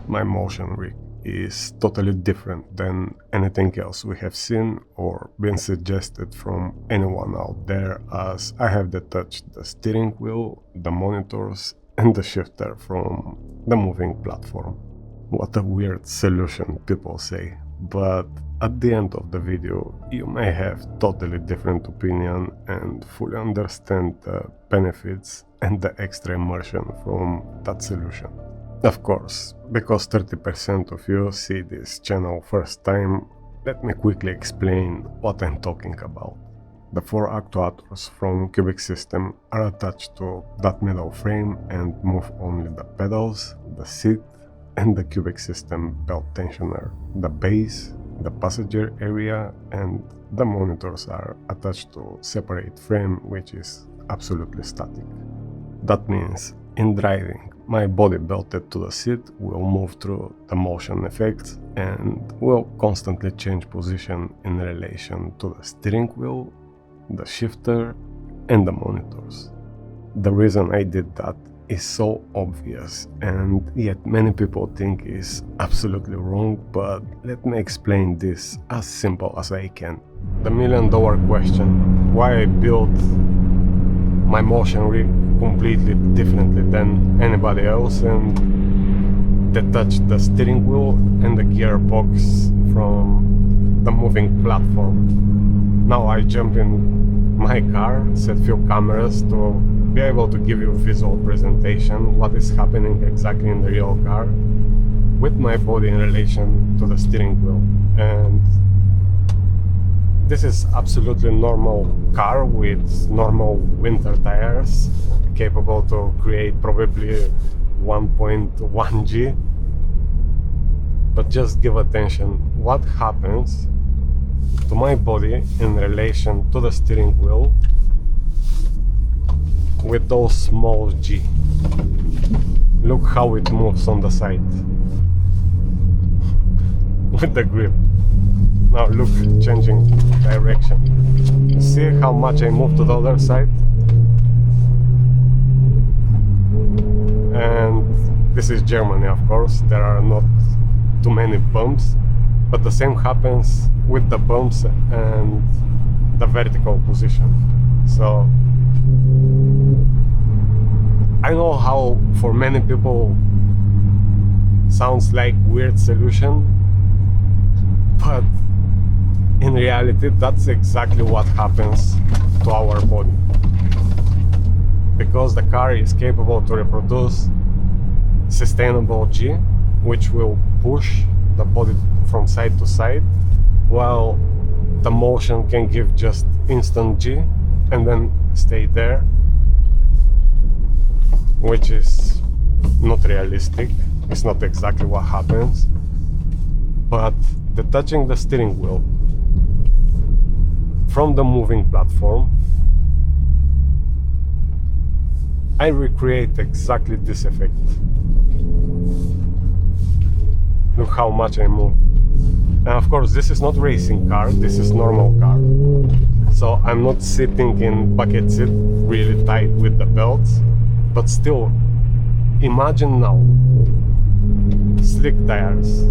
my motion rig is totally different than anything else we have seen or been suggested from anyone out there, as I have detached the steering wheel, the monitors and the shifter from the moving platform. What a weird solution, people say, but at the end of the video you may have totally different opinion and fully understand the benefits and the extra immersion from that solution. Of course, because 30% of you see this channel first time, let me quickly explain what I'm talking about. The 4 actuators from Qubic System are attached to that metal frame and move only the pedals, the seat and the Qubic System belt tensioner. The base, the passenger area and the monitors are attached to separate frame, which is absolutely static. That means in driving, my body belted to the seat will move through the motion effects and will constantly change position in relation to the steering wheel, the shifter and the monitors. The reason I did that is so obvious and yet many people think is absolutely wrong, but let me explain this as simple as I can. The million-dollar question: why I built my motion rig completely differently than anybody else and detach the steering wheel and the gearbox from the moving platform. Now I jump in my car, set few cameras to be able to give you visual presentation what is happening exactly in the real car with my body in relation to the steering wheel. And this is absolutely normal car with normal winter tires, capable to create probably 1.1 G. But just give attention what happens to my body in relation to the steering wheel with those small G. Look how it moves on the side with the grip. Now look, changing direction. See how much I move to the other side? And this is Germany, of course. There are not too many bumps, but the same happens with the bumps and the vertical position. So I know how for many people sounds like weird solution, but in reality that's exactly what happens to our body. Because the car is capable to reproduce sustainable G, which will push the body from side to side, while the motion can give just instant G and then stay there, which is not realistic. It's not exactly what happens. But detaching the steering wheel from the moving platform, I recreate exactly this effect. Look how much I move. And of course this is not racing car, this is normal car. So I'm not sitting in bucket seat really tight with the belts, but still, imagine now slick tires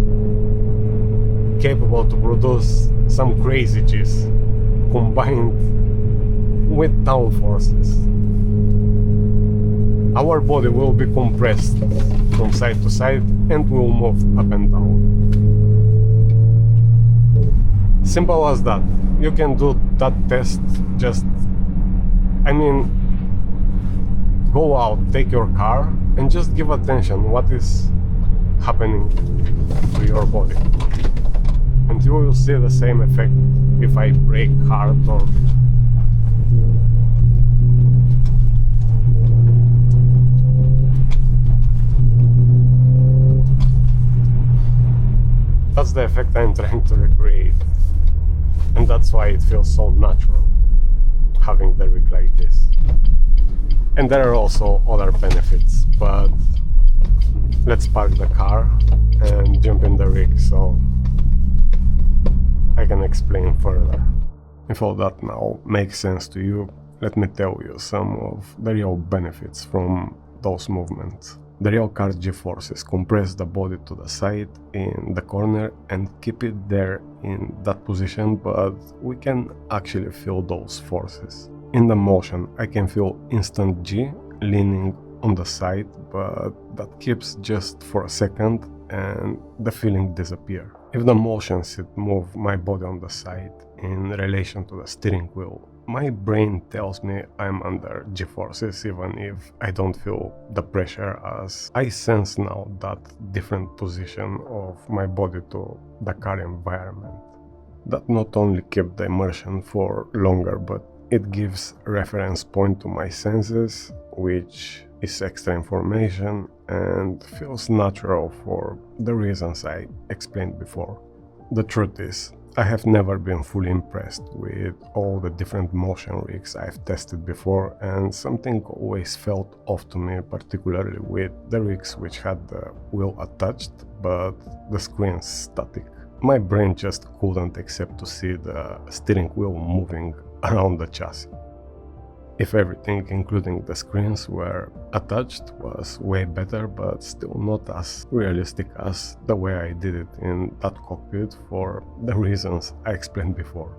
capable to produce some crazy G's combined with downforces. Our body will be compressed from side to side and will move up and down. Simple as that. You can do that test. Just, go out, take your car and just give attention what is happening to your body. And you will see the same effect if I brake hard or that's the effect I'm trying to recreate. And that's why it feels so natural having the rig like this. And there are also other benefits, but let's park the car and jump in the rig so I can explain further. If all that now makes sense to you, let me tell you some of the real benefits from those movements. The real car's G-forces compress the body to the side in the corner and keep it there in that position, but we can actually feel those forces. In the motion, I can feel instant G leaning on the side, but that keeps just for a second and the feeling disappears. If the motion set move my body on the side in relation to the steering wheel, my brain tells me I'm under G-forces even if I don't feel the pressure, as I sense now that different position of my body to the car environment. That not only kept the immersion for longer, but it gives reference point to my senses, which is extra information and feels natural for the reasons I explained before. The truth is, I have never been fully impressed with all the different motion rigs I've tested before, and something always felt off to me, particularly with the rigs which had the wheel attached but the screens static. My brain just couldn't accept to see the steering wheel moving around the chassis. If everything, including the screens, were attached, was way better, but still not as realistic as the way I did it in that cockpit for the reasons I explained before.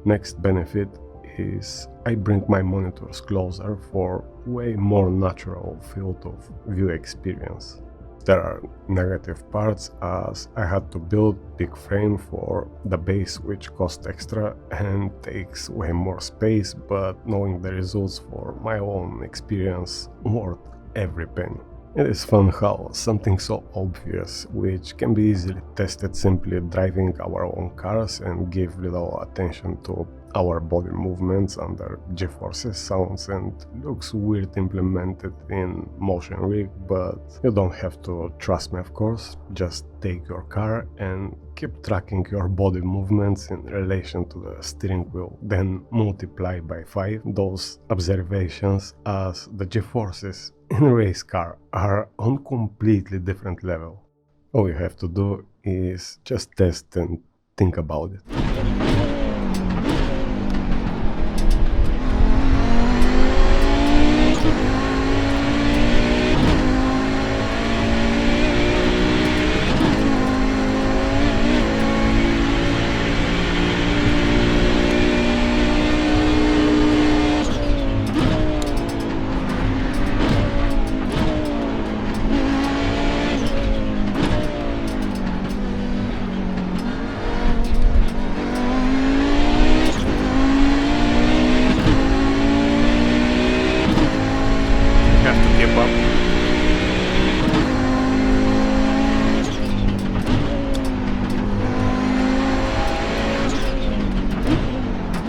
Next benefit is I bring my monitors closer for way more natural field of view experience. There are negative parts, as I had to build big frame for the base, which cost extra and takes way more space, but knowing the results for my own experience worth every penny. It is fun how something so obvious, which can be easily tested simply driving our own cars and give little attention to our body movements under G-forces, sounds and looks weird implemented in motion rig, but you don't have to trust me, of course. Just take your car and keep tracking your body movements in relation to the steering wheel, then multiply by 5 those observations, as the G-forces in a race car are on completely different level. All you have to do is just test and think about it. Have to keep up.